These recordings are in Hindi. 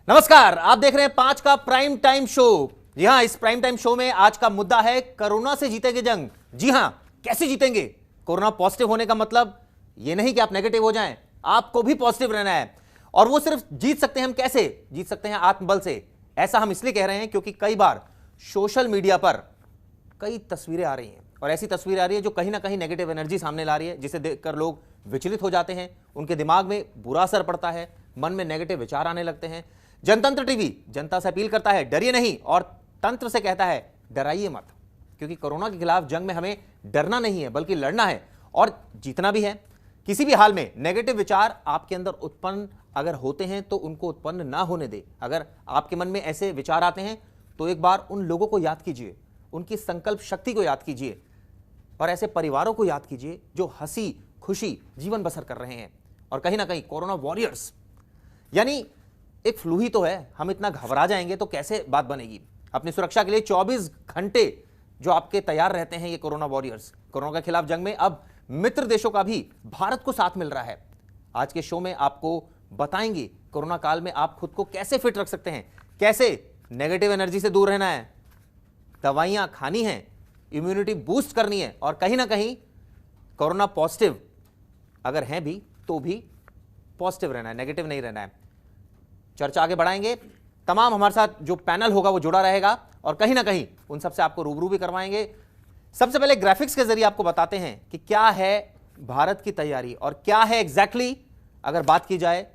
नमस्कार, आप देख रहे हैं 5 का प्राइम टाइम शो। जी हां, इस प्राइम टाइम शो में आज का मुद्दा है कोरोना से जीतेंगे जंग। जी हां, कैसे जीतेंगे? कोरोना पॉजिटिव होने का मतलब यह नहीं कि आप नेगेटिव हो जाएं, आपको भी पॉजिटिव रहना है। और वो सिर्फ जीत सकते हैं हम कैसे? जीत सकते हैं आत्मबल से। ऐसा हम इसलिए कह रहे हैं क्योंकि कई बार सोशल मीडिया पर कई तस्वीरें आ रही हैं और ऐसी तस्वीरें आ रही है जो कहीं ना कहीं नेगेटिव एनर्जी सामने ला रही है, जिसे देखकर लोग विचलित हो जाते हैं, उनके दिमाग में बुरा असर पड़ता है, मन में नेगेटिव विचार आने लगते हैं। जनतंत्र टीवी जनता से अपील करता है डरिए नहीं, और तंत्र से कहता है डराइए मत, क्योंकि कोरोना के खिलाफ जंग में हमें डरना नहीं है बल्कि लड़ना है और जीतना भी है। किसी भी हाल में नेगेटिव विचार आपके अंदर उत्पन्न अगर होते हैं तो उनको उत्पन्न ना होने दे। अगर आपके मन में ऐसे विचार आते हैं तो एक बार उन लोगों को याद कीजिए, उनकी संकल्प शक्ति को याद कीजिए और ऐसे परिवारों को याद कीजिए जो हंसी खुशी जीवन बसर कर रहे हैं। और कहीं ना कहीं कोरोना वॉरियर्स, यानी एक फ्लू ही तो है, हम इतना घबरा जाएंगे तो कैसे बात बनेगी? अपनी सुरक्षा के लिए 24 घंटे जो आपके तैयार रहते हैं ये कोरोना वॉरियर्स, कोरोना के खिलाफ जंग में अब मित्र देशों का भी भारत को साथ मिल रहा है। आज के शो में आपको बताएंगे कोरोना काल में आप खुद को कैसे फिट रख सकते हैं, कैसे नेगेटिव एनर्जी से दूर रहना है, दवाइयां खानी है, इम्यूनिटी बूस्ट करनी है और कहीं ना कहीं कोरोना पॉजिटिव अगर हैं भी तो भी पॉजिटिव रहना है, नेगेटिव नहीं रहना है। चर्चा आगे बढ़ाएंगे। तमाम हमारे साथ जो पैनल होगा वो जुड़ा रहेगा और कहीं ना कहीं उन सबसे आपको रूबरू भी करवाएंगे। सबसे पहले ग्राफिक्स के जरिए आपको बताते हैं कि क्या है भारत की तैयारी और क्या है एग्जैक्टली अगर बात की जाए।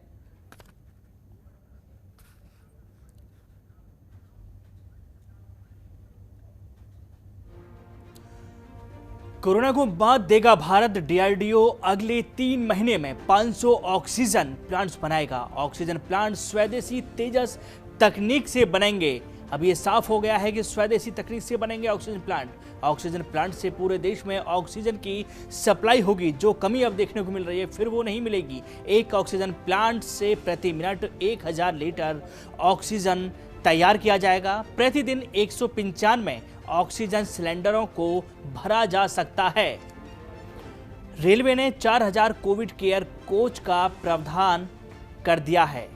कोरोना को मात देगा भारत। डीआरडीओ अगले 3 महीने में 500 ऑक्सीजन प्लांट्स बनाएगा। ऑक्सीजन प्लांट स्वदेशी तेजस तकनीक से बनेंगे। अब ये साफ हो गया है कि स्वदेशी तकनीक से बनेंगे ऑक्सीजन प्लांट। ऑक्सीजन प्लांट से पूरे देश में ऑक्सीजन की सप्लाई होगी। जो कमी अब देखने को मिल रही है फिर वो नहीं मिलेगी। एक ऑक्सीजन प्लांट से प्रति मिनट 1000 लीटर ऑक्सीजन तैयार किया जाएगा। प्रतिदिन 195 ऑक्सीजन सिलेंडरों को भरा जा सकता है। रेलवे ने 4000 कोविड केयर कोच का प्रावधान कर दिया है।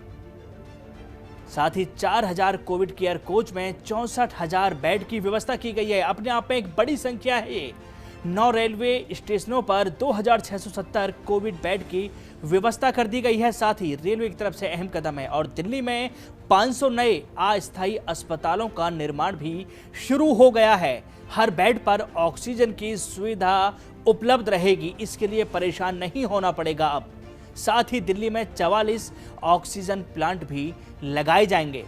साथ ही 4000 कोविड केयर कोच में 64,000 बेड की व्यवस्था की गई है। अपने आप में एक बड़ी संख्या है ये। 9 रेलवे स्टेशनों पर 2670 कोविड बेड की व्यवस्था कर दी गई है। साथ ही रेलवे की तरफ से अहम कदम है और दिल्ली में 500 नए अस्थायी अस्पतालों का निर्माण भी शुरू हो गया है। हर बेड पर ऑक्सीजन की सुविधा उपलब्ध रहेगी, इसके लिए परेशान नहीं होना पड़ेगा अब। साथ ही दिल्ली में 44 ऑक्सीजन प्लांट भी लगाए जाएंगे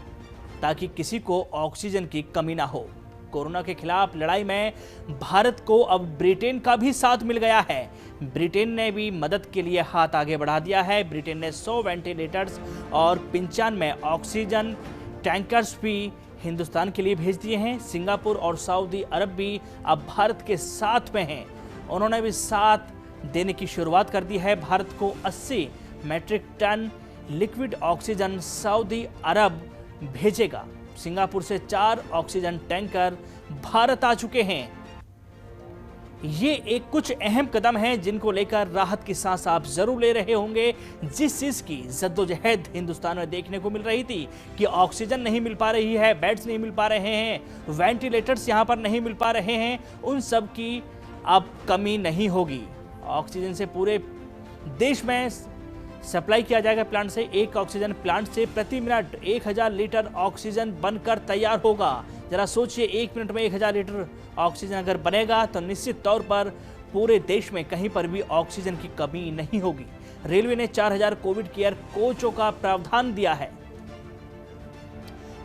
ताकि किसी को ऑक्सीजन की कमी ना हो। कोरोना के खिलाफ लड़ाई में भारत को अब ब्रिटेन का भी साथ मिल गया है। ब्रिटेन ने भी मदद के लिए हाथ आगे बढ़ा दिया है। ब्रिटेन ने 100 वेंटिलेटर्स और 95 ऑक्सीजन टैंकर्स भी हिंदुस्तान के लिए भेज दिए हैं। सिंगापुर और सऊदी अरब भी अब भारत के साथ में हैं। उन्होंने भी साथ देने की शुरुआत कर दी है। भारत को 80 metric ton liquid oxygen Saudi Arabia भेजेगा। सिंगापुर से 4 ऑक्सीजन टैंकर भारत आ चुके हैं। ये एक कुछ अहम कदम हैं जिनको लेकर राहत की सांस आप जरूर ले रहे होंगे। जिस चीज की जद्दोजहद हिंदुस्तान में देखने को मिल रही थी कि ऑक्सीजन नहीं मिल पा रही है, बेड्स नहीं मिल पा रहे हैं, वेंटिलेटर्स यहां पर नहीं मिल पा रहे हैं, उन सब की अब कमी नहीं होगी। ऑक्सीजन से पूरे देश में सप्लाई किया जाएगा प्लांट से। एक ऑक्सीजन प्लांट से प्रति मिनट 1000 लीटर ऑक्सीजन बनकर तैयार होगा। जरा सोचिए, 1 मिनट में 1000 लीटर ऑक्सीजन अगर बनेगा तो निश्चित तौर पर पूरे देश में कहीं पर भी ऑक्सीजन की कमी नहीं होगी। रेलवे ने 4000 कोविड केयर कोचों का प्रावधान दिया है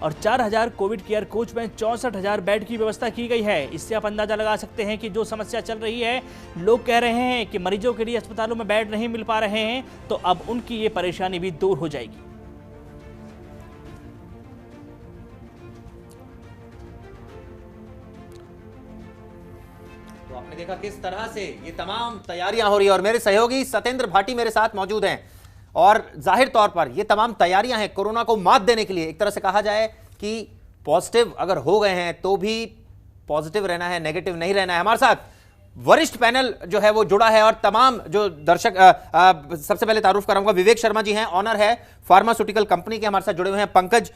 और 4000 कोविड केयर कोच में 64,000 बेड की व्यवस्था की गई है। इससे आप अंदाजा लगा सकते हैं कि जो समस्या चल रही है, लोग कह रहे हैं कि मरीजों के लिए अस्पतालों में बेड नहीं मिल पा रहे हैं, तो अब उनकी ये परेशानी भी दूर हो जाएगी। तो आपने देखा किस तरह से ये तमाम तैयारियां हो रही है और मेरे सहयोगी सत्येंद्र भाटी मेरे साथ मौजूद हैं। और जाहिर तौर पर ये तमाम तैयारियां हैं कोरोना को मात देने के लिए। एक तरह से कहा जाए कि पॉजिटिव अगर हो गए हैं तो भी पॉजिटिव रहना है, नेगेटिव नहीं रहना है। हमारे साथ वरिष्ठ पैनल जो है वो जुड़ा है और तमाम जो दर्शक सबसे पहले तारुफ कराऊंगा, विवेक शर्मा जी हैं, ऑनर है फार्मास्यूटिकल कंपनी के, हमारे साथ जुड़े हुए हैं। पंकज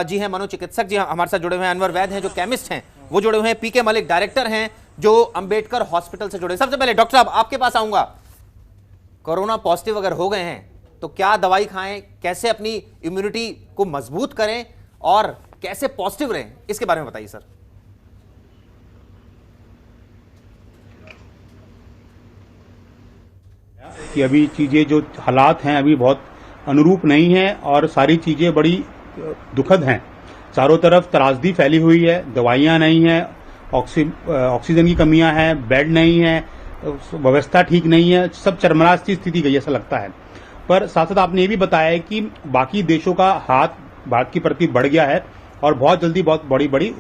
जी हैं, मनोचिकित्सक जी हमारे साथ जुड़े हुए हैं। अनवर वैद हैं जो केमिस्ट हैं, वो जुड़े हुए हैं। पीके मलिक डायरेक्टर हैं जो अंबेडकर हॉस्पिटल से जुड़े। सबसे पहले डॉक्टर साहब आपके पास आऊंगा, कोरोना पॉजिटिव अगर हो गए हैं तो क्या दवाई खाएं, कैसे अपनी इम्यूनिटी को मजबूत करें और कैसे पॉजिटिव रहें, इसके बारे में बताइए सर। कि अभी चीजें जो हालात हैं अभी बहुत अनुरूप नहीं है और सारी चीजें बड़ी दुखद हैं। चारों तरफ त्रासदी फैली हुई है, दवाइयां नहीं है, ऑक्सीजन की कमियां हैं, बेड नहीं है, व्यवस्था ठीक नहीं है, सब चरमराज की स्थिति गई ऐसा लगता है। पर साथ साथ आपने ये भी बताया है कि बाकी देशों का हाथ भारत के प्रति बढ़ गया है और बहुत जल्दी बहुत बड़ी बड़ी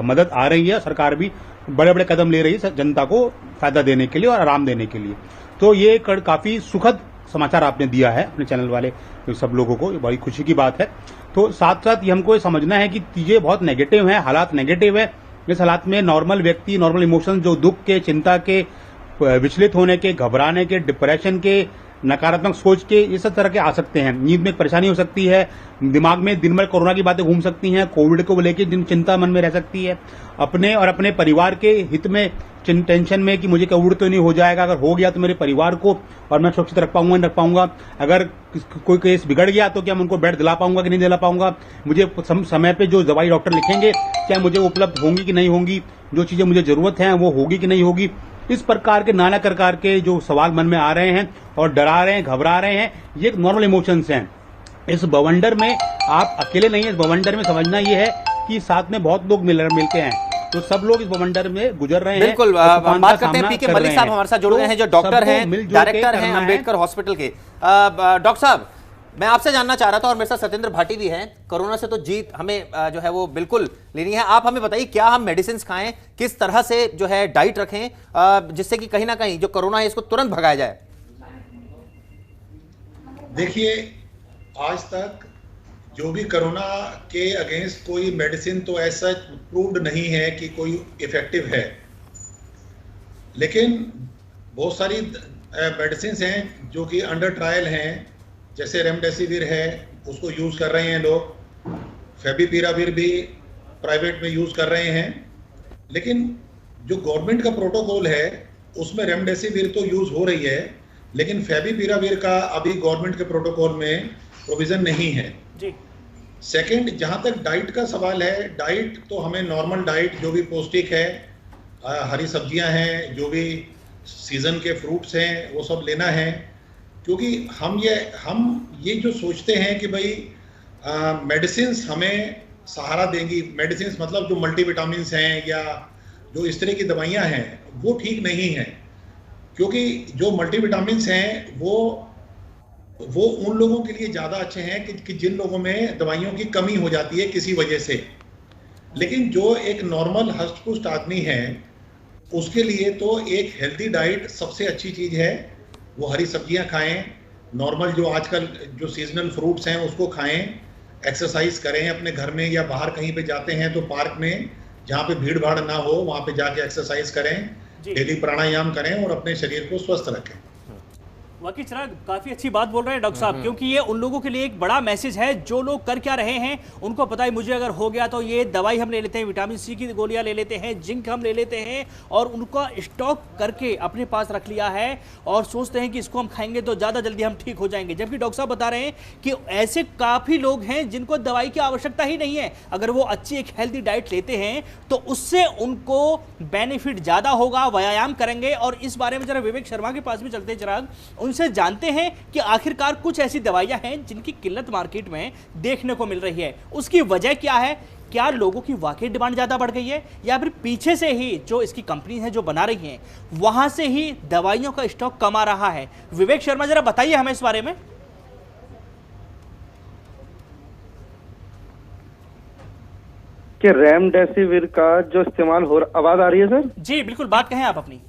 मदद आ रही है। सरकार भी बड़े बड़े कदम ले रही है जनता को फायदा देने के लिए और आराम देने के लिए। तो ये काफी सुखद समाचार आपने दिया है अपने चैनल वाले सब लोगों को, ये बड़ी खुशी की बात है। तो साथ साथ ये हमको ये समझना है कि चीजें बहुत नेगेटिव हैं, हालात नेगेटिव है। इस हालात में नॉर्मल व्यक्ति, नॉर्मल इमोशंस जो दुख के, चिंता के, विचलित होने के, घबराने के, डिप्रेशन के, नकारात्मक सोच के, ये सब तरह के आ सकते हैं। नींद में परेशानी हो सकती है, दिमाग में दिन भर कोरोना की बातें घूम सकती हैं, कोविड को लेकर चिंता मन में रह सकती है, अपने और अपने परिवार के हित में टेंशन में कि मुझे कोविड तो नहीं हो जाएगा, अगर हो गया तो मेरे परिवार को और मैं सुरक्षित रख पाऊंगा, नहीं रख पाऊंगा, अगर कोई केस बिगड़ गया तो क्या मैं उनको बेड दिला पाऊंगा कि नहीं दिला पाऊंगा, मुझे समय पे जो दवाई डॉक्टर लिखेंगे क्या मुझे उपलब्ध होंगी कि नहीं होंगी, जो चीजें मुझे जरूरत है वो होगी कि नहीं होगी। इस प्रकार के नाना प्रकार के जो सवाल मन में आ रहे हैं और डरा रहे हैं, घबरा रहे हैं, ये नॉर्मल इमोशंस हैं। इस बवंडर में आप अकेले नहीं है, इस बवंडर में समझना ये है कि साथ में बहुत लोग मिलके हैं, तो सब लोग इस बवंडर में गुजर रहे हैं। बिल्कुल, बात करते हैं पीके मलिक साहब हमारे साथ जुड़े हैं जो डॉक्टर हैं, डायरेक्टर हैं अंबेडकर हॉस्पिटल के। डॉक्टर साहब, मैं आपसे जानना चाह रहा था और मेरे साथ सत्येंद्र भाटी भी हैं, कोरोना से तो जीत हमें जो है वो बिल्कुल लेनी है। आप हमें बताइए क्या हम मेडिसिन खाएं, किस तरह से जो है डाइट रखें जिससे कि कहीं ना कहीं जो कोरोना है इसको तुरंत भगाया जाए। देखिए, आज तक जो भी कोरोना के अगेंस्ट कोई मेडिसिन तो ऐसा प्रूव्ड नहीं है कि कोई इफेक्टिव है, लेकिन बहुत सारी मेडिसिन हैं जो कि अंडर ट्रायल हैं। जैसे रेमडेसिविर है, उसको यूज़ कर रहे हैं लोग, फेविपिराविर भी प्राइवेट में यूज़ कर रहे हैं। लेकिन जो गवर्नमेंट का प्रोटोकॉल है उसमें रेमडेसिविर तो यूज़ हो रही है, लेकिन फेविपिराविर का अभी गवर्नमेंट के प्रोटोकॉल में प्रोविज़न नहीं है जी। सेकंड, जहाँ तक डाइट का सवाल है, डाइट तो हमें नॉर्मल डाइट जो भी पौष्टिक है, हरी सब्जियां हैं, जो भी सीज़न के फ्रूट्स हैं वो सब लेना है। क्योंकि हम ये जो सोचते हैं कि भाई मेडिसिन्स हमें सहारा देंगी, मेडिसिन्स मतलब जो मल्टीविटामिन्स हैं या जो इस तरह की दवाइयाँ हैं वो ठीक नहीं है। क्योंकि जो मल्टीविटामिन्स हैं वो उन लोगों के लिए ज़्यादा अच्छे हैं कि जिन लोगों में दवाइयों की कमी हो जाती है किसी वजह से। लेकिन जो एक नॉर्मल हष्ट-पुष्ट आदमी है उसके लिए तो एक हेल्दी डाइट सबसे अच्छी चीज़ है। वो हरी सब्जियां खाएं, नॉर्मल जो आजकल जो सीजनल फ्रूट्स हैं उसको खाएं, एक्सरसाइज करें, अपने घर में या बाहर कहीं पे जाते हैं तो पार्क में जहाँ पे भीड़ भाड़ ना हो वहाँ पे जाके एक्सरसाइज करें, डेली प्राणायाम करें और अपने शरीर को स्वस्थ रखें। वाकई चिराग काफी अच्छी बात बोल रहे हैं डॉक्टर साहब, क्योंकि ये उन लोगों के लिए एक बड़ा मैसेज है जो लोग कर क्या रहे हैं। उनको पता है मुझे अगर हो गया तो ये दवाई हम ले लेते हैं, विटामिन सी की गोलियां ले लेते हैं, जिंक हम ले लेते हैं और उनका स्टॉक करके अपने पास रख लिया है और सोचते हैं कि इसको हम खाएंगे तो ज़्यादा जल्दी हम ठीक हो जाएंगे। जबकि डॉक्टर साहब बता रहे हैं कि ऐसे काफ़ी लोग हैं जिनको दवाई की आवश्यकता ही नहीं है। अगर वो अच्छी एक हेल्दी डाइट लेते हैं तो उससे उनको बेनिफिट ज़्यादा होगा, व्यायाम करेंगे। और इस बारे में जरा विवेक शर्मा के पास भी चलते हैं चिराग, उनसे जानते हैं कि आखिरकार कुछ ऐसी दवाइयां हैं जिनकी किल्लत मार्केट में देखने को मिल रही है, उसकी वजह क्या है? क्या लोगों की वाकई डिमांड ज्यादा बढ़ गई है या फिर पीछे से ही जो इसकी कंपनी है जो बना रही हैं वहां से ही दवाइयों का स्टॉक कम आ रहा है? विवेक शर्मा जरा बताइए हमें इस बारे में। कि रेमडेसिविर का जो इस्तेमाल हो रहा, आवाज आ रही है सर? जी बिल्कुल, बात कहें आप अपनी।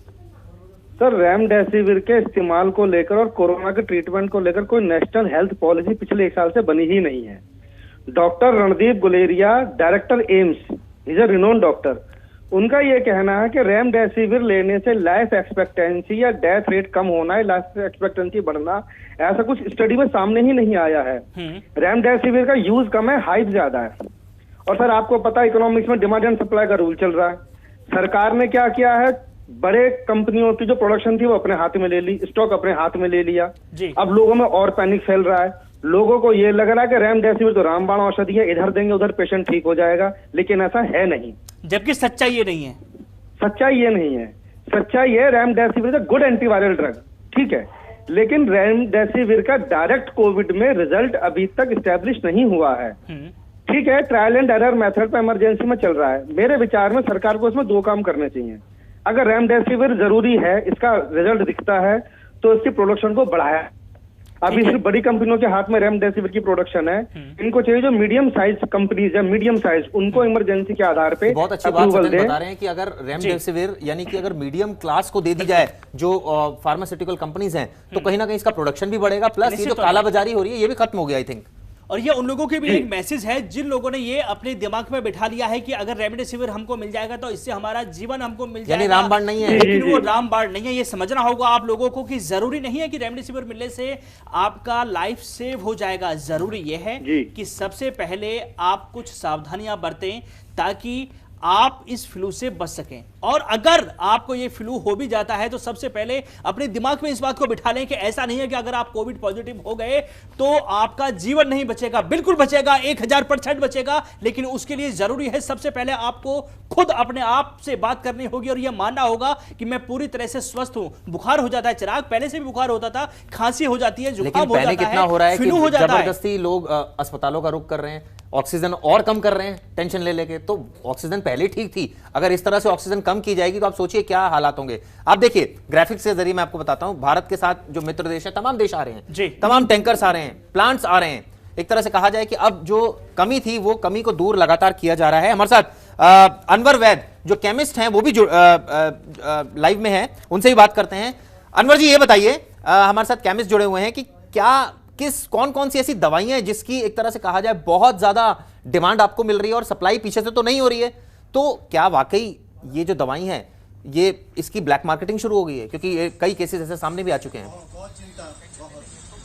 सर, रेमडेसिविर के इस्तेमाल को लेकर और कोरोना के ट्रीटमेंट को लेकर कोई नेशनल हेल्थ पॉलिसी पिछले 1 साल से बनी ही नहीं है। Doctor Randeep Guleria, director AIIMS, is a renowned doctor, उनका ये कहना है कि रेमडेसिविर लेने से लाइफ एक्सपेक्टेंसी या डेथ रेट कम होना है, लाइफ एक्सपेक्टेंसी बढ़ना, ऐसा कुछ स्टडी में सामने ही नहीं आया है। रेमडेसिविर का यूज कम है, हाइप ज्यादा है। और सर आपको पता है इकोनॉमिक्स में डिमांड एंड सप्लाई का रूल चल रहा है। सरकार ने क्या किया है, बड़े कंपनियों की जो प्रोडक्शन थी वो अपने हाथ में ले ली, स्टॉक अपने हाथ में ले लिया। अब लोगों में और पैनिक फैल रहा है। लोगों को ये लग रहा है कि रेमडेसिविर तो रामबाण औषधि है, इधर देंगे उधर पेशेंट ठीक हो जाएगा, लेकिन ऐसा है नहीं। जबकि सच्चाई ये नहीं है। सच्चाई ये नहीं है। सच्चाई है remdesivir is a good antiviral drug, ठीक है, लेकिन रेमडेसिविर का डायरेक्ट कोविड में रिजल्ट अभी तक स्टैब्लिश नहीं हुआ है। ठीक है, ट्रायल एंड एरर मेथड पर इमरजेंसी में चल रहा है। मेरे विचार में सरकार को इसमें दो काम करने चाहिए। अगर रेमडेसिविर जरूरी है, इसका रिजल्ट दिखता है, तो इसकी प्रोडक्शन को बढ़ाया। अभी सिर्फ बड़ी कंपनियों के हाथ में रेमडेसिविर की प्रोडक्शन है। इनको चाहिए जो मीडियम साइज कंपनीज या मीडियम साइज, उनको इमरजेंसी के आधार पे बहुत अच्छी बात बता रहे हैं कि अगर रेमडेसिविर यानी कि अगर मीडियम क्लास को दे दी जाए जो फार्मास्यूटिकल कंपनीज हैं, तो कहीं ना कहीं इसका प्रोडक्शन भी बढ़ेगा, प्लस ये जो कालाबाजारी हो रही है ये भी खत्म हो गया आई थिंक। और ये उन लोगों के भी एक मैसेज है जिन लोगों ने ये अपने दिमाग में बिठा लिया है कि अगर रेमडेसिविर हमको मिल जाएगा तो इससे हमारा जीवन हमको मिल जाएगा, यानी रामबाण नहीं है। लेकिन वो रामबाण नहीं है। ये समझना होगा आप लोगों को कि जरूरी नहीं है कि रेमडेसिविर मिलने से आपका लाइफ सेव हो जाएगा। जरूरी ये है कि सबसे पहले आप कुछ सावधानियां बरतें ताकि आप इस फ्लू से बच सकें। और अगर आपको ये फ्लू हो भी जाता है तो सबसे पहले अपने दिमाग में इस बात को बिठा लें कि ऐसा नहीं है कि अगर आप कोविड पॉजिटिव हो गए तो आपका जीवन नहीं बचेगा। बिल्कुल बचेगा, 1000% बचेगा, लेकिन उसके लिए जरूरी है सबसे पहले आपको खुद अपने आप से बात करनी होगी और यह मानना होगा कि मैं पूरी तरह से स्वस्थ हूं। बुखार हो जाता है चिराग, पहले से भी बुखार होता था, खांसी हो जाती है, जुकाम हो जाता है, फ्लू हो जाता है। जबरदस्ती लोग अस्पतालों का रुख कर रहे हैं, ऑक्सीजन और कम कर रहे हैं टेंशन ले लेके। तो ऑक्सीजन पहले ठीक थी, अगर इस तरह से ऑक्सीजन कम की जाएगी तो आप सोचिए क्या हालात होंगे। आप देखिए ग्राफिक्स के जरिए मैं आपको बताता हूं, भारत के साथ जो मित्र देश है, तमाम देश आ रहे हैं, तमाम टैंकर्स आ रहे हैं, प्लांट्स आ रहे हैं। एक तरह से कहा जाए कि अब जो कमी थी वो कमी को दूर लगातार किया जा रहा है। हमारे साथ अनवर वैद जो केमिस्ट हैं वो भी लाइव में है, उनसे ही बात करते हैं। अनवर जी ये बताइए, हमारे साथ केमिस्ट जुड़े हुए हैं कि क्या कौन कौन सी ऐसी दवाइयां हैं जिसकी एक तरह से कहा जाए बहुत ज्यादा डिमांड आपको मिल रही है और सप्लाई पीछे से तो नहीं हो रही है, तो क्या वाकई ये जो दवाई हैं ये इसकी ब्लैक मार्केटिंग शुरू हो गई है? क्योंकि ये कई केसेस ऐसे सामने भी आ चुके हैं।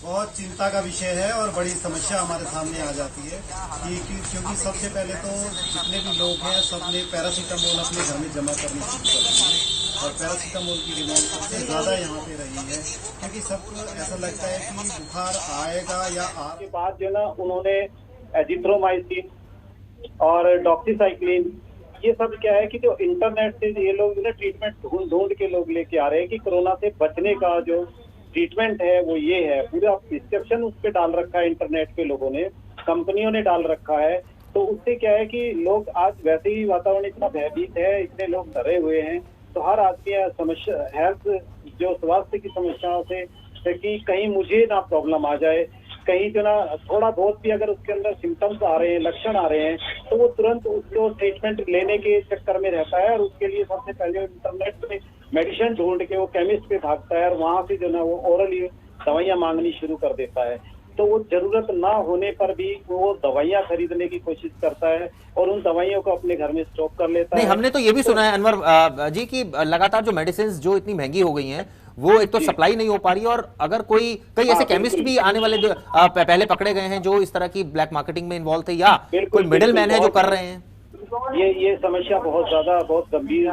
बहुत चिंता का विषय है और बड़ी समस्या हमारे सामने आ जाती है क्योंकि सबसे पहले तो जितने भी लोग हैं सबने पैरासीटामोल अपने घर में जमा करनी शुरू कर दी है और पैरासीटामोल की डिमांड सबसे ज्यादा यहाँ पे रही है क्योंकि सबको ऐसा लगता है कि बुखार आएगा या के बाद जो ना उन्होंने एजिथ्रोमाइसिन और डॉक्सीसाइक्लिन, ये सब क्या है कि जो इंटरनेट से ये लोग ना ट्रीटमेंट ढूंढ के लोग लेके आ रहे हैं कि कोरोना से बचने का जो ट्रीटमेंट है वो ये है। पूरा प्रिस्क्रिप्शन उस पे डाल रखा है इंटरनेट पे, लोगों ने, कंपनियों ने डाल रखा है। तो उससे क्या है कि लोग आज वैसे ही वातावरण इतना भयभीत है, इतने लोग डरे हुए हैं, तो हर आदमी समस्या हेल्थ जो स्वास्थ्य की समस्याओं से कि कहीं मुझे ना प्रॉब्लम आ जाए, कहीं जो ना थोड़ा बहुत भी अगर उसके अंदर सिम्टम्स आ रहे हैं, लक्षण आ रहे हैं, तो वो तुरंत उसको ट्रीटमेंट लेने के चक्कर में रहता है और उसके लिए सबसे पहले इंटरनेट पे मेडिसिन ढूंढ के वो केमिस्ट पे भागता है और वहां से जो ना वो ओरली दवाइयां मांगनी शुरू कर देता है। तो वो जरूरत ना होने पर भी वो दवाइयां खरीदने की कोशिश करता है और उन दवाइयों को अपने घर में स्टॉक कर लेता है। हमने तो ये भी सुना है अनवर जी की लगातार जो मेडिसिन जो इतनी महंगी हो गई हैं वो एक तो सप्लाई नहीं हो पा रही है और अगर कई ऐसे केमिस्ट भी आने वाले पहले पकड़े गए हैं जो इस तरह की ब्लैक मार्केटिंग में इन्वॉल्व थे या कोई मिडिल मैन है जो कर रहे हैं। ये समस्या बहुत गंभीर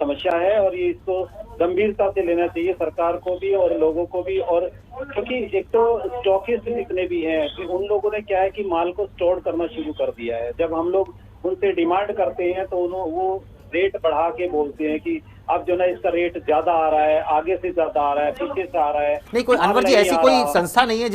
समस्या है और ये इसको गंभीरता से लेना चाहिए सरकार को भी और लोगों को भी। और क्योंकि एक तो स्टॉकिस्ट जितने भी हैं कि उन लोगों ने क्या है कि माल को स्टोर करना शुरू कर दिया है। जब हम लोग उनसे डिमांड करते हैं तो वो रेट बढ़ा के बोलते हैं कि अब जो ना इसका रेट ज्यादा आ रहा है, आगे से ज्यादा आ रहा है, पीछे से आ रहा है। नहीं, कोई अनवर जी ऐसी कोई संस्था नहीं है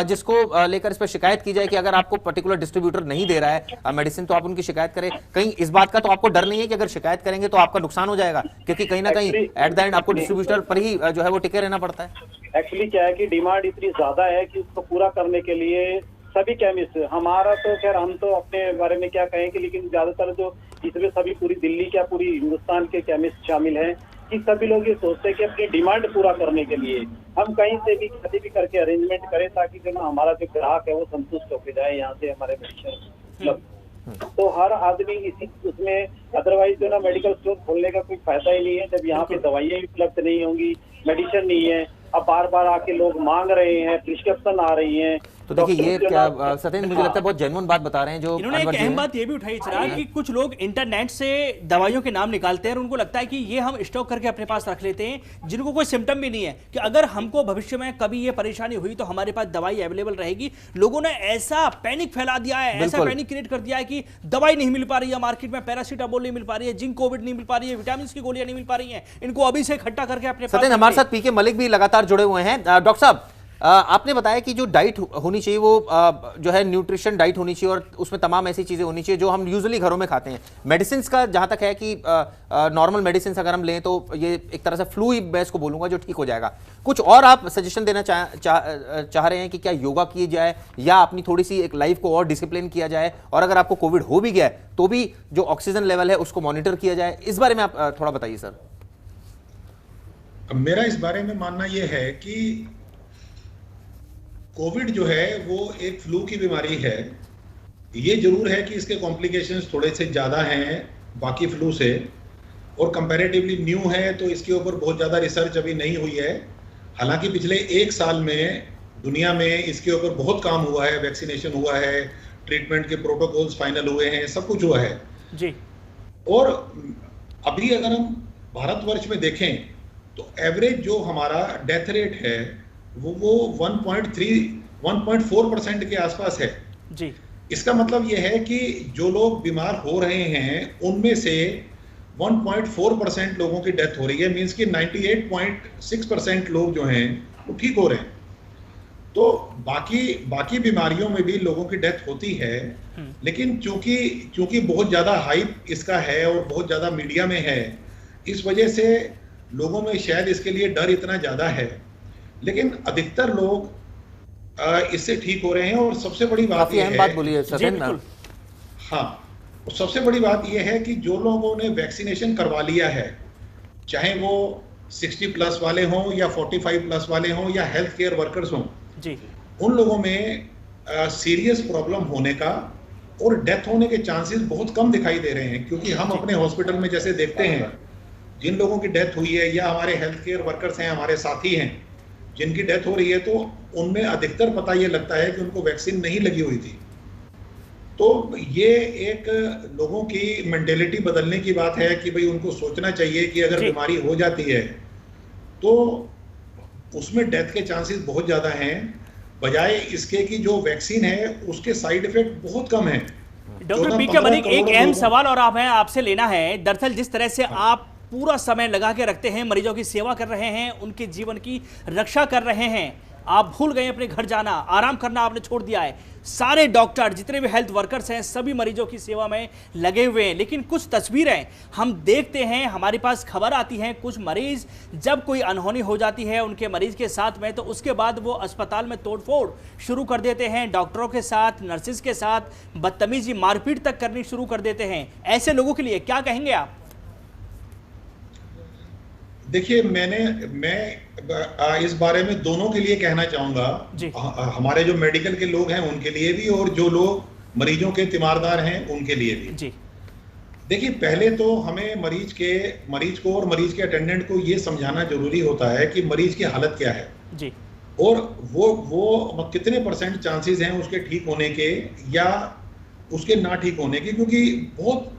जिसको लेकर इस पर शिकायत की जाए कि अगर आपको पर्टिकुलर डिस्ट्रीब्यूटर नहीं दे रहा है मेडिसिन तो आप उनकी शिकायत करें? कहीं इस बात का तो आपको डर नहीं है कि अगर शिकायत करेंगे तो आपका नुकसान हो जाएगा? क्योंकि कहीं ना कहीं एट द एंड आपको डिस्ट्रीब्यूटर पर ही जो है वो टिके रहना पड़ता है। एक्चुअली क्या है कि डिमांड इतनी ज्यादा है कि उसको पूरा करने के लिए सभी केमिस्ट, हमारा तो खैर हम तो अपने बारे में क्या कहेंगे, लेकिन ज्यादातर जो इसमें सभी पूरी दिल्ली क्या पूरी हिंदुस्तान के केमिस्ट शामिल हैं कि सभी लोग ये सोचते हैं कि अपनी डिमांड पूरा करने के लिए हम कहीं से भी कहीं भी करके अरेंजमेंट करें ताकि जो ना हमारा जो ग्राहक है वो संतुष्ट होकर जाए यहाँ से हमारे मेडिसिन। तो हर आदमी इसी उसमें, अदरवाइज जो ना मेडिकल स्टोर खोलने का कोई फायदा ही नहीं है जब यहाँ पे दवाइयाँ उपलब्ध नहीं होंगी, मेडिसिन नहीं है। अब बार बार आके लोग मांग रहे हैं, प्रिस्क्रिप्शन आ रही हैं। तो देखिए ये क्या सत्येंद्र, मुझे लगता है बहुत जेन्युइन बात बता रहे हैं जो इन्होंने एक अनवर जी अहम हैं। बात ये भी उठाई चिराग कि कुछ लोग इंटरनेट से दवाइयों के नाम निकालते हैं और उनको लगता है कि ये हम स्टॉक करके अपने पास रख लेते हैं, जिनको कोई सिम्टम भी नहीं है, कि अगर हमको भविष्य में कभी ये परेशानी हुई तो हमारे पास दवाई अवेलेबल रहेगी। लोगों ने ऐसा पैनिक फैला दिया है, ऐसा बिल्कुल। पैनिक क्रिएट कर दिया है कि दवाई नहीं मिल पा रही है मार्केट में, पैरासीटामोल नहीं मिल पा रही है, जिंक कोविड नहीं मिल पा रही है, विटामिन की गोलियां नहीं मिल पा रही है, इनको अभी से इकट्ठा करके अपने पास सत्येंद्र, हमारे रखिए। साथ पीके मलिक भी लगातार जुड़े हुए हैं। डॉक्टर साहब, आपने बताया कि जो डाइट होनी चाहिए वो जो है न्यूट्रिशन डाइट होनी चाहिए और उसमें तमाम ऐसी चीजें होनी चाहिए जो हम यूजुअली घरों में खाते हैं। मेडिसिन का जहां तक है कि नॉर्मल मेडिसिन अगर हम लें तो ये एक तरह से फ्लू ही मैं इसको बोलूंगा जो ठीक हो जाएगा। कुछ और आप सजेशन देना चाह रहे हैं कि क्या योगा किए जाए या अपनी थोड़ी सी एक लाइफ को और डिसिप्लिन किया जाए, और अगर आपको कोविड हो भी गया है तो भी जो ऑक्सीजन लेवल है उसको मॉनिटर किया जाए? इस बारे में आप थोड़ा बताइए सर। मेरा इस बारे में मानना यह है कि कोविड जो है वो एक फ्लू की बीमारी है। ये जरूर है कि इसके कॉम्प्लिकेशंस थोड़े से ज़्यादा हैं बाकी फ्लू से, और कंपैरेटिवली न्यू है तो इसके ऊपर बहुत ज़्यादा रिसर्च अभी नहीं हुई है। हालांकि पिछले 1 साल में दुनिया में इसके ऊपर बहुत काम हुआ है, वैक्सीनेशन हुआ है, ट्रीटमेंट के प्रोटोकॉल्स फाइनल हुए हैं, सब कुछ हुआ है जी। और अभी अगर हम भारतवर्ष में देखें तो एवरेज जो हमारा डेथ रेट है वो 1.4% के आसपास है जी। इसका मतलब यह है कि जो लोग बीमार हो रहे हैं उनमें से 1.4% लोगों की डेथ हो रही है, मींस कि 98.6% लोग जो हैं वो ठीक हो रहे हैं। तो बाकी बीमारियों में भी लोगों की डेथ होती है, लेकिन चूंकि बहुत ज्यादा हाइप इसका है और बहुत ज्यादा मीडिया में है, इस वजह से लोगों में शायद इसके लिए डर इतना ज्यादा है, लेकिन अधिकतर लोग इससे ठीक हो रहे हैं। और सबसे बड़ी बात काफी अहम बात बोली है सत्येंद्र। हाँ, और सबसे बड़ी बात यह है कि जो लोगों ने वैक्सीनेशन करवा लिया है, चाहे वो 60 प्लस वाले हों या 45 प्लस वाले हों या हेल्थ केयर वर्कर्स हों जी, उन लोगों में सीरियस प्रॉब्लम होने का और डेथ होने के चांसेस बहुत कम दिखाई दे रहे हैं। क्योंकि हम अपने हॉस्पिटल में जैसे देखते हैं, जिन लोगों की डेथ हुई है या हमारे हेल्थ केयर वर्कर्स हैं, हमारे साथी हैं जिनकी डेथ हो रही है, तो उनमें अधिकतर पता ये लगता है कि उनको वैक्सीन नहीं लगी हुई थी। तो ये एक लोगों की मेंटेलिटी बदलने की बात है कि भाई उनको सोचना चाहिए कि अगर बीमारी हो जाती है तो उसमें डेथ के चांसेस बहुत ज़्यादा हैं, बजाय इसके कि जो वैक्सीन है उसके साइड इफेक्ट बहुत कम है। डॉक्टर पीके मलिक, एक अहम सवाल और आपसे लेना है। दरअसल जिस तरह से आप पूरा समय लगा के रखते हैं, मरीजों की सेवा कर रहे हैं, उनके जीवन की रक्षा कर रहे हैं, आप भूल गए अपने घर जाना, आराम करना आपने छोड़ दिया है। सारे डॉक्टर, जितने भी हेल्थ वर्कर्स हैं, सभी मरीजों की सेवा में लगे हुए हैं। लेकिन कुछ तस्वीरें हम देखते हैं, हमारे पास खबर आती है, कुछ मरीज जब कोई अनहोनी हो जाती है उनके मरीज के साथ में, तो उसके बाद वो अस्पताल में तोड़फोड़ शुरू कर देते हैं, डॉक्टरों के साथ, नर्सिस के साथ बदतमीजी, मारपीट तक करनी शुरू कर देते हैं। ऐसे लोगों के लिए क्या कहेंगे आप? देखिए, मैं इस बारे में दोनों के लिए कहना चाहूंगा, हमारे जो मेडिकल के लोग हैं उनके लिए भी और जो लोग मरीजों के तीमारदार हैं उनके लिए भी जी। देखिए, पहले तो हमें मरीज को और मरीज के अटेंडेंट को ये समझाना जरूरी होता है कि मरीज की हालत क्या है जी, और वो कितने % चांसेस हैं उसके ठीक होने के या उसके ना ठीक होने के, क्योंकि बहुत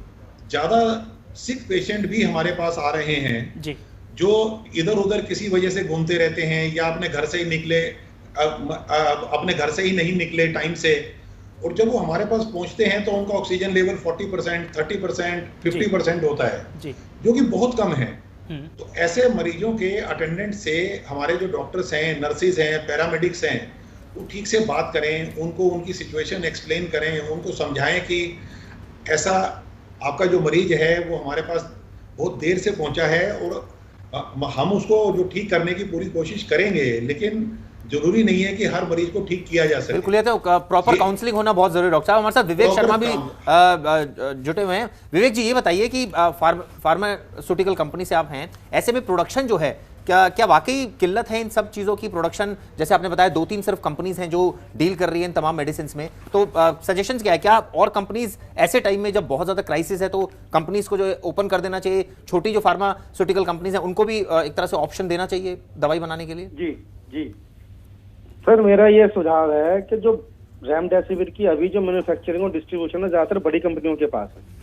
ज्यादा सिक पेशेंट भी हमारे पास आ रहे हैं जी, जो इधर उधर किसी वजह से घूमते रहते हैं या अपने घर से ही नहीं निकले टाइम से, और जब वो हमारे पास पहुंचते हैं तो उनका ऑक्सीजन लेवल 40%, 30%, 50% होता है जी, जो कि बहुत कम है। तो ऐसे मरीजों के अटेंडेंट से हमारे जो डॉक्टर्स हैं, नर्सिस हैं, पैरामेडिक्स हैं, वो ठीक से बात करें, उनको उनकी सिचुएशन एक्सप्लेन करें, उनको समझाएं कि ऐसा आपका जो मरीज है वो हमारे पास बहुत देर से पहुंचा है और हम उसको जो ठीक करने की पूरी कोशिश करेंगे, लेकिन जरूरी नहीं है कि हर मरीज को ठीक किया जा सके। बिल्कुल, ये तो प्रॉपर काउंसलिंग होना बहुत जरूरी है। डॉक्टर साहब, हमारे साथ विवेक शर्मा भी जुटे हुए हैं। विवेक जी, ये बताइए कि फार्मास्यूटिकल कंपनी से आप हैं, ऐसे में प्रोडक्शन जो है क्या वाकई किल्लत है इन सब चीज़ों की प्रोडक्शन? जैसे आपने बताया 2-3 सिर्फ कंपनीज हैं जो डील कर रही हैं इन तमाम मेडिसिन में, तो सजेशंस क्या है? क्या और कंपनीज ऐसे टाइम में जब बहुत ज़्यादा क्राइसिस है तो कंपनीज को जो ओपन कर देना चाहिए, छोटी जो फार्मास्यूटिकल कंपनीज हैं उनको भी एक तरह से ऑप्शन देना चाहिए दवाई बनाने के लिए? जी जी सर, मेरा ये सुझाव है कि जो रेमडेसिविर की अभी जो मैन्युफैक्चरिंग और डिस्ट्रीब्यूशन है ज्यादातर बड़ी कंपनियों के पास है।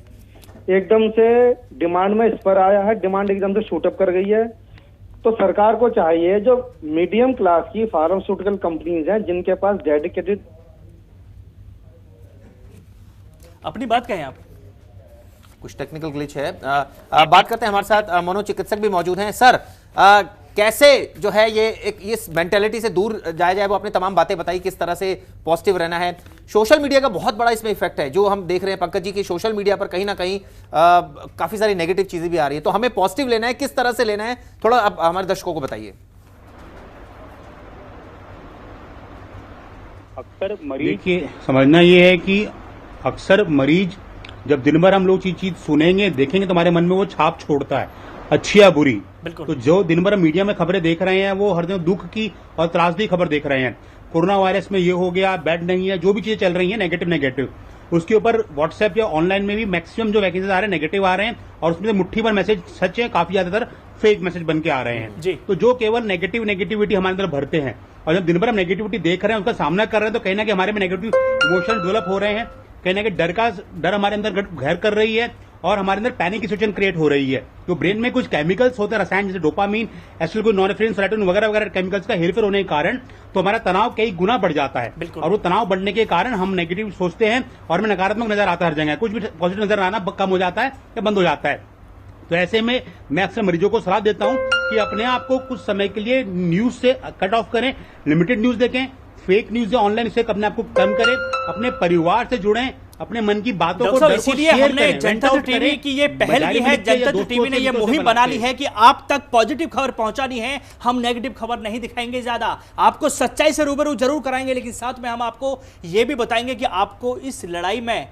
एकदम से डिमांड में इस पर आया है, डिमांड एकदम से शूटअप कर गई है। तो सरकार को चाहिए जो मीडियम क्लास की फार्मास्यूटिकल कंपनीज हैं जिनके पास डेडिकेटेड। अपनी बात कहें आप। कुछ टेक्निकल ग्लिच है। बात करते हैं, हमारे साथ मनोचिकित्सक भी मौजूद हैं। सर, कैसे जो है ये इस मेंटेलिटी से दूर जाया जाए? वो आपने तमाम बातें बताई किस तरह से पॉजिटिव रहना है। सोशल मीडिया का बहुत बड़ा इसमें इफेक्ट है, जो हम देख रहे हैं पंकज जी की सोशल मीडिया पर कहीं ना कहीं काफी सारी नेगेटिव चीजें भी आ रही है, तो हमें पॉजिटिव लेना है, किस तरह से लेना है, थोड़ा अब हमारे दर्शकों को बताइए। अक्सर मरीज, देखिए समझना ये है कि अक्सर मरीज जब दिन भर हम लोग चीज सुनेंगे देखेंगे तो हमारे मन में वो छाप छोड़ता है, अच्छी या बुरी। तो जो दिन भर मीडिया में खबरें देख रहे हैं वो हर दिन दुख की और त्रासदी खबर देख रहे हैं। कोरोना वायरस में ये हो गया, बेड नहीं है, जो भी चीजें चल रही हैं नेगेटिव, उसके ऊपर व्हाट्सएप या ऑनलाइन में भी मैक्सिमम जो वैकेंसीज आ रहे हैं नेगेटिव आ रहे हैं, और उसमें मुट्ठी भर मैसेज सच है, काफी ज्यादातर फेक मैसेज बन के आ रहे हैं। तो जो केवल नेगेटिविटी हमारे अंदर भरते हैं, और जब दिन भर हम नेगेटिविटी देख रहे हैं, उसका सामना कर रहे हैं, तो कहीं ना कहीं हमारे में नेगेटिव इमोशन डेवलप हो रहे हैं, कहीं ना कहीं डर हमारे अंदर घर कर रही है, और हमारे अंदर पैनिक की सिचुएशन क्रिएट हो रही है। तो ब्रेन में कुछ केमिकल्स होते हैं, रसायन, जैसे डोपामीन, एसिटिलकोलिन, सेरोटोनिन वगैरह वगैरह केमिकल्स का हेरफेर होने के कारण तो हमारा तनाव कई गुना बढ़ जाता है, और वो तनाव बढ़ने के कारण हम नेगेटिव सोचते हैं और हमें नकारात्मक नजर आता है हर जगह, कुछ भी पॉजिटिव नजर आना कम हो जाता है या बंद हो जाता है। तो ऐसे में मैं अक्सर मरीजों को सलाह देता हूं कि अपने आप को कुछ समय के लिए न्यूज से कट ऑफ करें, लिमिटेड न्यूज देखें, फेक न्यूज या ऑनलाइन से अपने आप को कम करें, अपने परिवार से जुड़ें, अपने मन की बातों को इसीलिए हमने जनतंत्र टीवी की ये पहल की है, जनतंत्र टीवी ने ये मुहिम बना ली है कि आप तक पॉजिटिव खबर पहुंचानी है। हम नेगेटिव खबर नहीं दिखाएंगे, ज्यादा आपको सच्चाई से रूबरू जरूर कराएंगे, लेकिन साथ में हम आपको ये भी बताएंगे कि आपको इस लड़ाई में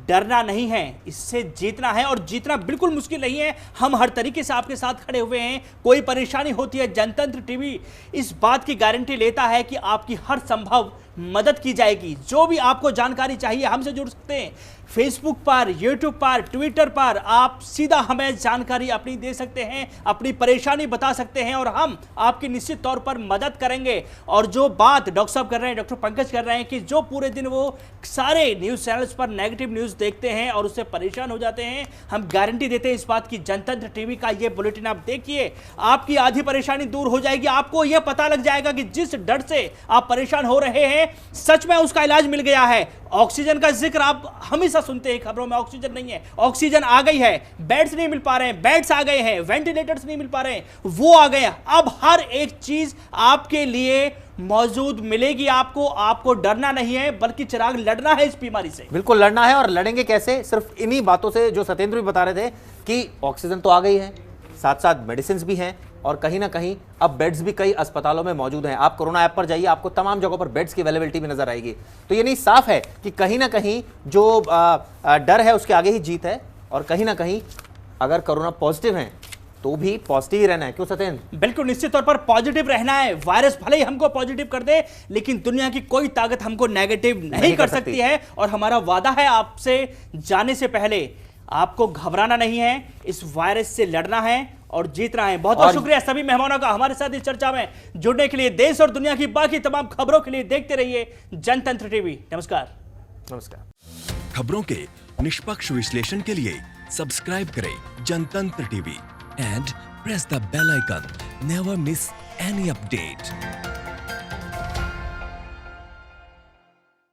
डरना नहीं है, इससे जीतना है, और जीतना बिल्कुल मुश्किल नहीं है। हम हर तरीके से आपके साथ खड़े हुए हैं। कोई परेशानी होती है, जनतंत्र टीवी इस बात की गारंटी लेता है कि आपकी हर संभव मदद की जाएगी। जो भी आपको जानकारी चाहिए हमसे जुड़ सकते हैं, फेसबुक पर, यूट्यूब पर, ट्विटर पर आप सीधा हमें जानकारी अपनी दे सकते हैं, अपनी परेशानी बता सकते हैं, और हम आपकी निश्चित तौर पर मदद करेंगे। और जो बात डॉक्टर साहब कर रहे हैं, डॉक्टर पंकज कर रहे हैं कि जो पूरे दिन वो सारे न्यूज चैनल्स पर नेगेटिव न्यूज देखते हैं और उससे परेशान हो जाते हैं, हम गारंटी देते हैं इस बात की, जनतंत्र टीवी का ये बुलेटिन आप देखिए, आपकी आधी परेशानी दूर हो जाएगी। आपको यह पता लग जाएगा कि जिस डर से आप परेशान हो रहे हैं सच में उसका इलाज मिल गया है। ऑक्सीजन का जिक्र आप हमेशा सुनते हैं खबरों में, ऑक्सीजन नहीं है, ऑक्सीजन आ गई है, बेड्स नहीं मिल पा रहे हैं, बेड्स आ गए हैं, वेंटिलेटर्स नहीं मिल पा रहे हैं, वो आ गए हैं। अब हर एक चीज आपके लिए मौजूद मिलेगी। आपको डरना नहीं है, बल्कि चिराग लड़ना है इस बीमारी से। बिल्कुल लड़ना है, और लड़ेंगे कैसे? सिर्फ इन्हीं बातों से जो सत्येंद्र भी बता रहे थे कि ऑक्सीजन तो आ गई है, साथ साथ मेडिसिन भी हैं, और कहीं ना कहीं अब बेड्स भी कई अस्पतालों में मौजूद हैं। आप कोरोना ऐप पर जाइए, आपको तमाम जगहों पर बेड्स की अवेलेबिलिटी भी नजर आएगी। तो ये नहीं, साफ है कि कहीं ना कहीं जो डर है उसके आगे ही जीत है, और कहीं ना कहीं अगर कोरोना पॉजिटिव है तो भी पॉजिटिव ही रहना है। क्यों सत्येंद्र? बिल्कुल, निश्चित तौर पर पॉजिटिव रहना है। वायरस भले ही हमको पॉजिटिव कर दे, लेकिन दुनिया की कोई ताकत हमको नेगेटिव नहीं कर सकती है। और हमारा वादा है आपसे, जाने से पहले आपको घबराना नहीं है, इस वायरस से लड़ना है और जीतना है। बहुत बहुत शुक्रिया सभी मेहमानों का हमारे साथ इस चर्चा में जुड़ने के लिए। देश और दुनिया की बाकी तमाम खबरों के लिए देखते रहिए जनतंत्र टीवी। नमस्कार। नमस्कार। खबरों के निष्पक्ष विश्लेषण के लिए सब्सक्राइब करें Jantantra TV and press the bell icon. Never miss any update.